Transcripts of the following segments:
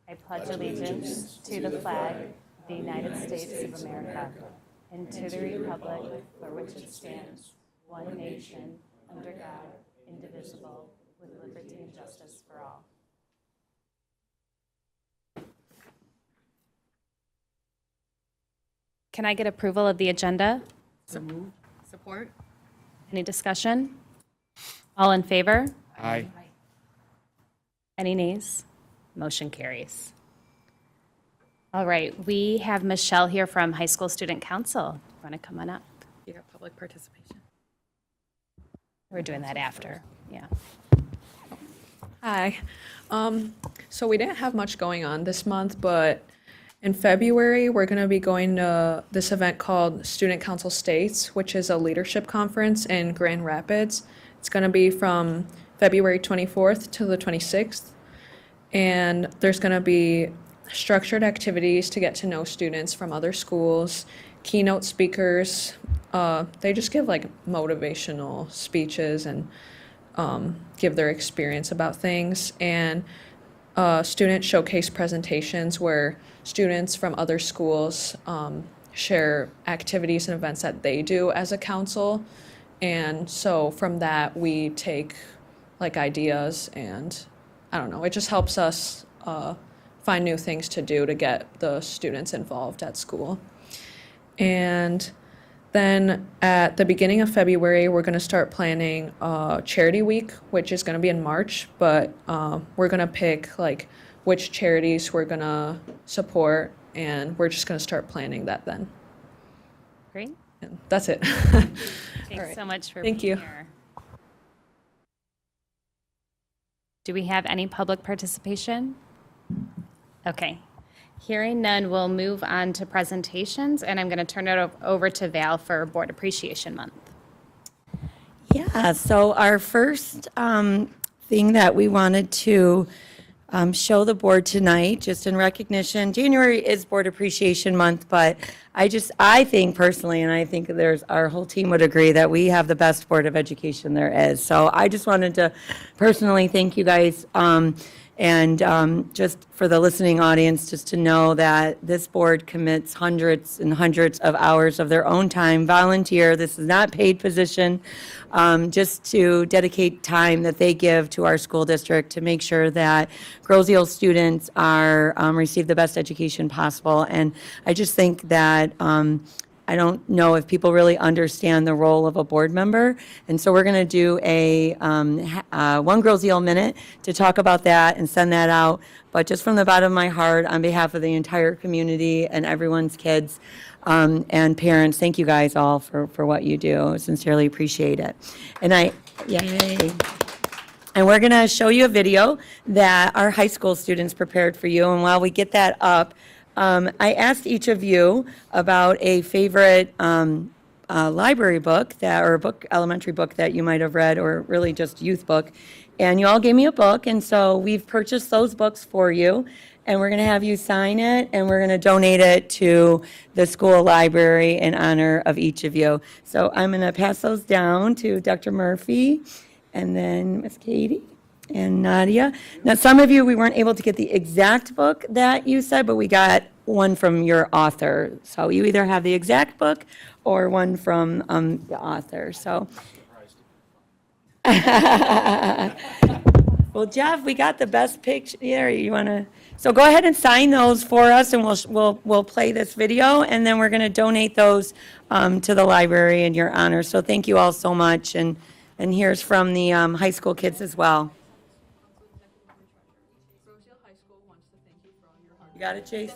I pledge allegiance to the flag of the United States of America and to the republic for which it stands, one nation, under God, indivisible, with liberty and justice for all. Can I get approval of the agenda? Support? Any discussion? All in favor? Aye. Any nays? Motion carries. All right, we have Michelle here from High School Student Council. Want to come on up? You got public participation. We're doing that after, yeah. Hi. So we didn't have much going on this month, but in February, we're going to be going to this event called Student Council States, which is a leadership conference in Grand Rapids. It's going to be from February 24th to the 26th. And there's going to be structured activities to get to know students from other schools, keynote speakers. They just give like motivational speeches and give their experience about things, and student showcase presentations where students from other schools share activities and events that they do as a council. And so from that, we take like ideas, and I don't know, it just helps us find new things to do to get the students involved at school. And then at the beginning of February, we're going to start planning Charity Week, which is going to be in March, but we're going to pick like which charities we're going to support, and we're just going to start planning that then. Great. And that's it. Thanks right. so much for Thank being you. here. Do we have any public participation? Okay. Hearing none, we'll move on to presentations, and I'm going to turn it over to Val for Board Appreciation Month. Yeah, so our first thing that we wanted to show the board tonight, just in recognition, January is Board Appreciation Month, but I think personally, and I think our whole team would agree that we have the best Board of Education there is. So I just wanted to personally thank you guys. And just for the listening audience, just to know that this board commits hundreds and hundreds of hours of their own time, volunteer. This is not paid position, just to dedicate time that they give to our school district to make sure that Grosse-Ile students are receive the best education possible. And I just think that I don't know if people really understand the role of a board member. And so we're going to do a one Grosse-Ile minute to talk about that and send that out. But just from the bottom of my heart, on behalf of the entire community and everyone's kids and parents, thank you guys all for what you do. Sincerely appreciate it. And yay. And we're going to show you a video that our high school students prepared for you. And while we get that up, I asked each of you about a favorite library book elementary book that you might have read, or really just youth book. And you all gave me a book, and so we've purchased those books for you. And we're going to have you sign it, and we're going to donate it to the school library in honor of each of you. So I'm going to pass those down to Dr. Murphy, and then Miss Katie. And Nadia. Now, some of you, we weren't able to get the exact book that you said, but we got one from your author. So you either have the exact book or one from the author. So, well, Jeff, we got the best picture here. You want to? So go ahead and sign those for us, and we'll play this video, and then we're going to donate those to the library in your honor. So thank you all so much, and here's from the high school kids as well. You got it, Chase?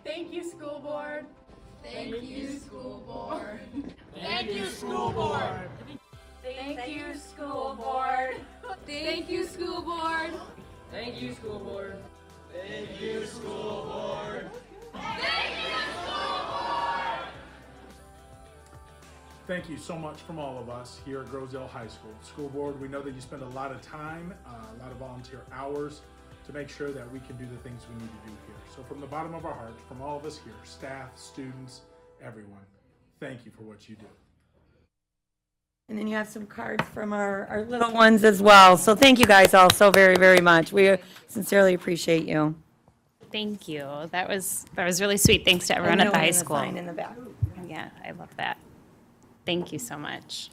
Thank you, school board. Thank you, school board. Thank you, school board. Thank you, school board. Thank you, school board. Thank you, school board. Thank you, school board. Thank you, school board. Thank you so much from all of us here at Grosse-Ile High School. School board, we know that you spend a lot of time, a lot of volunteer hours to make sure that we can do the things we need to do here. So from the bottom of our heart, from all of us here, staff, students, everyone, thank you for what you do. And then you have some cards from our little ones as well. So thank you guys all so very, very much. We sincerely appreciate you. Thank you. That was really sweet. Thanks to everyone And at the high Million school. sign in the back. Yeah, I love that. Thank you so much.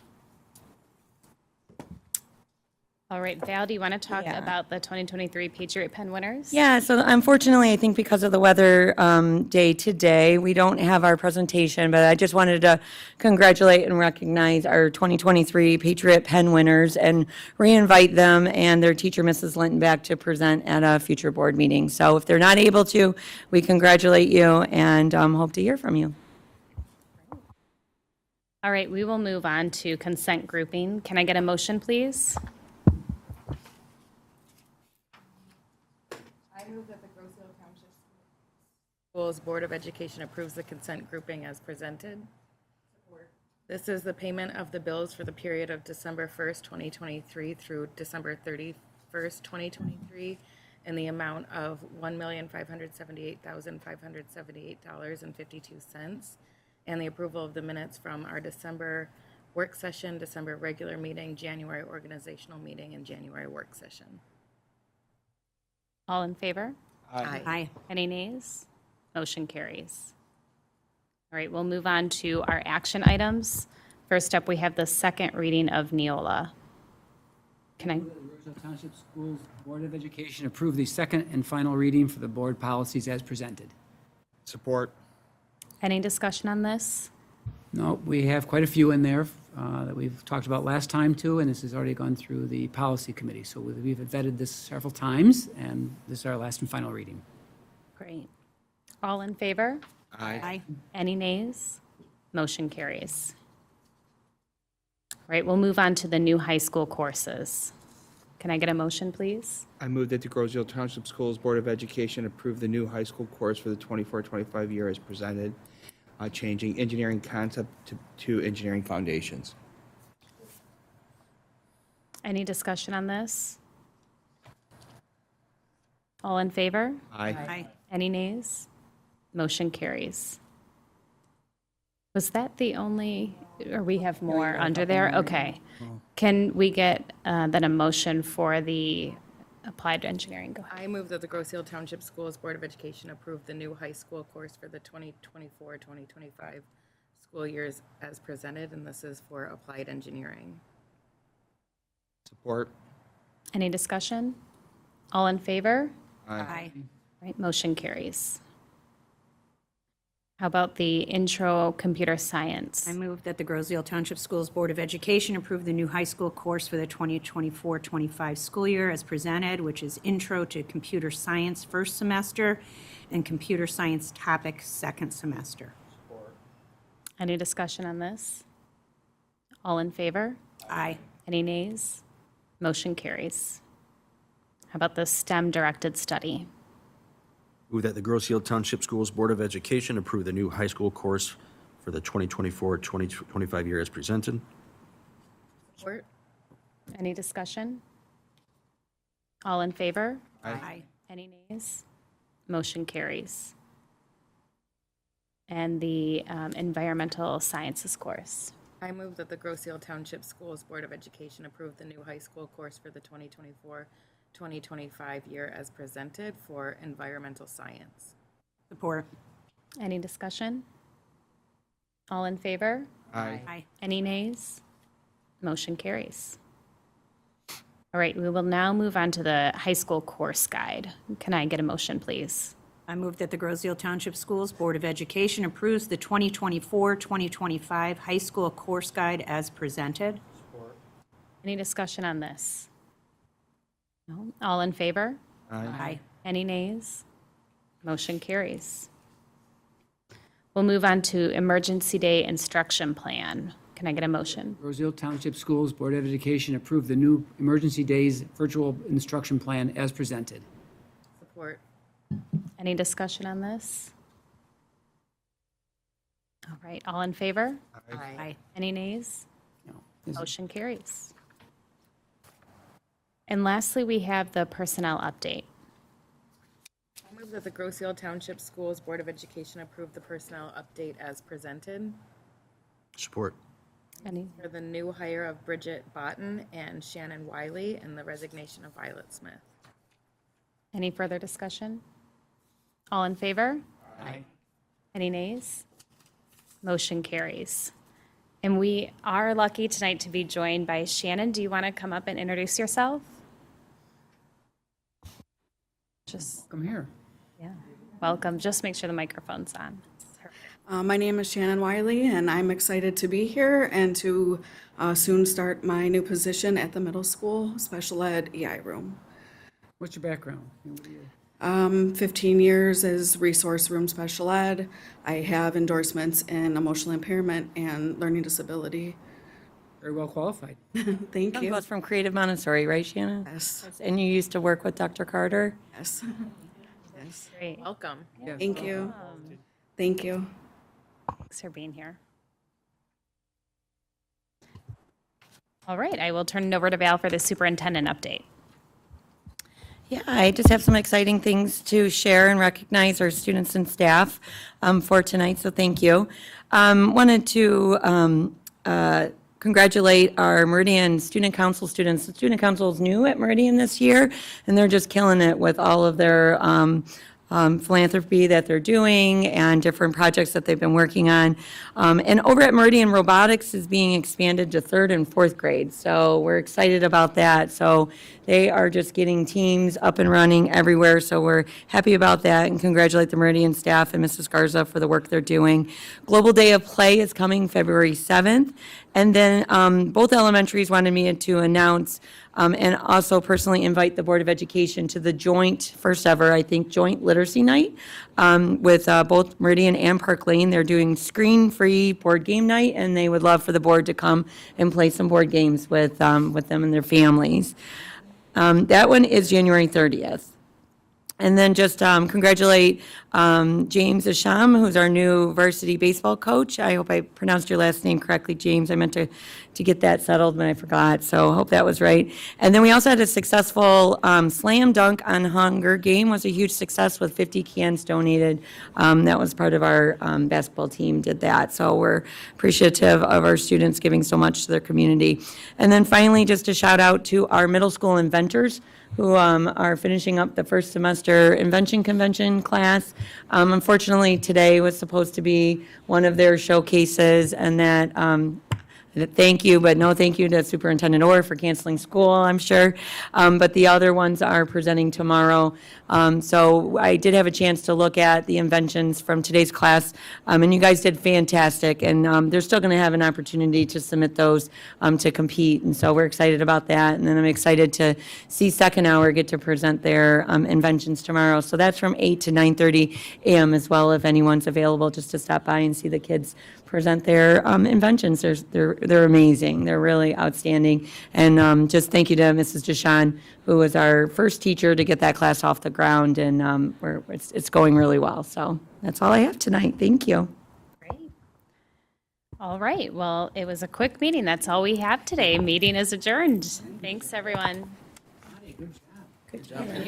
All right, Val, do you want to talk Yeah. about the 2023 Patriot Pen winners? Yeah, so unfortunately, I think because of the weather day today, we don't have our presentation, but I just wanted to congratulate and recognize our 2023 Patriot Pen winners and re-invite them and their teacher, Mrs. Linton, back to present at a future board meeting. So if they're not able to, we congratulate you and hope to hear from you. All right, we will move on to consent grouping. Can I get a motion, please? Schools Board of Education approves the consent grouping as presented. This is the payment of the bills for the period of December 1st, 2023 through December 31st, 2023, in the amount of $1,578,578.52, and the approval of the minutes from our December work session, December regular meeting, January organizational meeting, and January work session. All in favor? Aye. Any nays? Motion carries. All right, we'll move on to our action items. First up, we have the second reading of Neola. Can I, Roseville Township Schools Board of Education approve the second and final reading for the board policies as presented. Support. any discussion on this? No, we have quite a few in there that we've talked about last time too, and this has already gone through the policy committee. So we've vetted this several times, and this is our last and final reading. Great. All in favor? Aye. Any nays? Motion carries. All right, we'll move on to the new high school courses. Can I get a motion, please? I move that the Groseville Township Schools Board of Education approve the new high school course for the 24-25 year as presented, changing engineering concept to engineering foundations. Any discussion on this? All in favor? Aye. Any nays? Motion carries. Was that the only, or we have more under there? Okay. Can we get then a motion for the applied engineering? Go ahead. I move that the Grosse Ile Township Schools Board of Education approve the new high school course for the 2024-2025 school years as presented, and this is for applied engineering. Support. Any discussion? All in favor? Aye. Right, motion carries. How about the intro computer science? I move that the Grosse Ile Township Schools Board of Education approve the new high school course for the 2024-25 school year as presented, which is Intro to Computer Science first semester and Computer Science Topic second semester. Any discussion on this? All in favor? Aye. Any nays? Motion carries. How about the STEM-directed study? Move that the Grosse Ile Township Schools Board of Education approve the new high school course for the 2024-2025 year as presented. Support. Any discussion? All in favor? Aye. Any nays? Motion carries. And the environmental sciences course. I move that the Grosse Ile Township Schools Board of Education approve the new high school course for the 2024-2025 year as presented for environmental science. Support. Any discussion? All in favor? Aye. Aye. Any nays? Motion carries. All right, we will now move on to the high school course guide. Can I get a motion, please? I move that the Grosse Ile Township Schools Board of Education approves the 2024-2025 high school course guide as presented. Any discussion on this? No? All in favor? Aye. Any nays? Motion carries. We'll move on to emergency day instruction plan. Can I get a motion? Rose Hill Township Schools Board of Education approve the new Emergency Days Virtual Instruction Plan as presented. Support. Any discussion on this? All right, all in favor? Aye. Any nays? No. This is- Motion carries. And lastly, we have the personnel update. I move that the Grosse Ile Township Schools Board of Education approve the personnel update as presented. Support. Any, For the new hire of Bridget Botten and Shannon Wiley and the resignation of Violet Smith. any further discussion? All in favor? Aye. Any nays? Motion carries. And we are lucky tonight to be joined by Shannon. Do you want to come up and introduce yourself? Just, Come here. yeah, welcome. Just make sure the microphone's on. My name is Shannon Wiley, and I'm excited to be here and to soon start my new position at the middle school special ed EI room. What's your background? What do you- 15 years as resource room special ed. I have endorsements in emotional impairment and learning disability. Very well qualified. Thank That you. goes from Creative Montessori, right, Shannon? Yes, And you used to work with Dr. Carter? yes, yes. Great. Welcome. Yes. Thank you. Thank you. Thanks for being here. All right, I will turn it over to Val for the superintendent update. Yeah, I just have some exciting things to share and recognize our students and staff for tonight, so thank you. Wanted to congratulate our Meridian Student Council students. The Student Council is new at Meridian this year, and they're just killing it with all of their philanthropy that they're doing and different projects that they've been working on. And over at Meridian, robotics is being expanded to 3rd and 4th grade, so we're excited about that. So they are just getting teams up and running everywhere, so we're happy about that and congratulate the Meridian staff and Mrs. Garza for the work they're doing. Global Day of Play is coming February 7th, and then both elementaries wanted me to announce and also personally invite the Board of Education to the joint, first ever, I think, joint literacy night with both Meridian and Park Lane. They're doing screen-free board game night, and they would love for the board to come and play some board games with them and their families. That one is January 30th. And then just congratulate James Asham, who's our new varsity baseball coach. I hope I pronounced your last name correctly, James. I meant to get that settled, but I forgot, so hope that was right. And then we also had a successful slam dunk on Hunger game. Was a huge success with 50 cans donated. That was part of our basketball team did that. So we're appreciative of our students giving so much to their community. And then finally, just a shout out to our middle school inventors who are finishing up the first semester invention convention class. Unfortunately, today was supposed to be one of their showcases, and that thank you, but no thank you to Superintendent Orr for canceling school, I'm sure. But the other ones are presenting tomorrow. So I did have a chance to look at the inventions from today's class, and you guys did fantastic. And they're still going to have an opportunity to submit those to compete. And so we're excited about that. And then I'm excited to see Second Hour get to present their inventions tomorrow. So that's from 8 to 9:30 a.m. as well, if anyone's available, just to stop by and see the kids present their inventions. They're amazing. They're really outstanding. And just thank you to Mrs. Deshawn, who was our first teacher to get that class off the ground. And it's going really well. So that's all I have tonight. Thank you. Great. All right, well, it was a quick meeting. That's all we have today. Meeting is adjourned. Thanks, everyone. All right.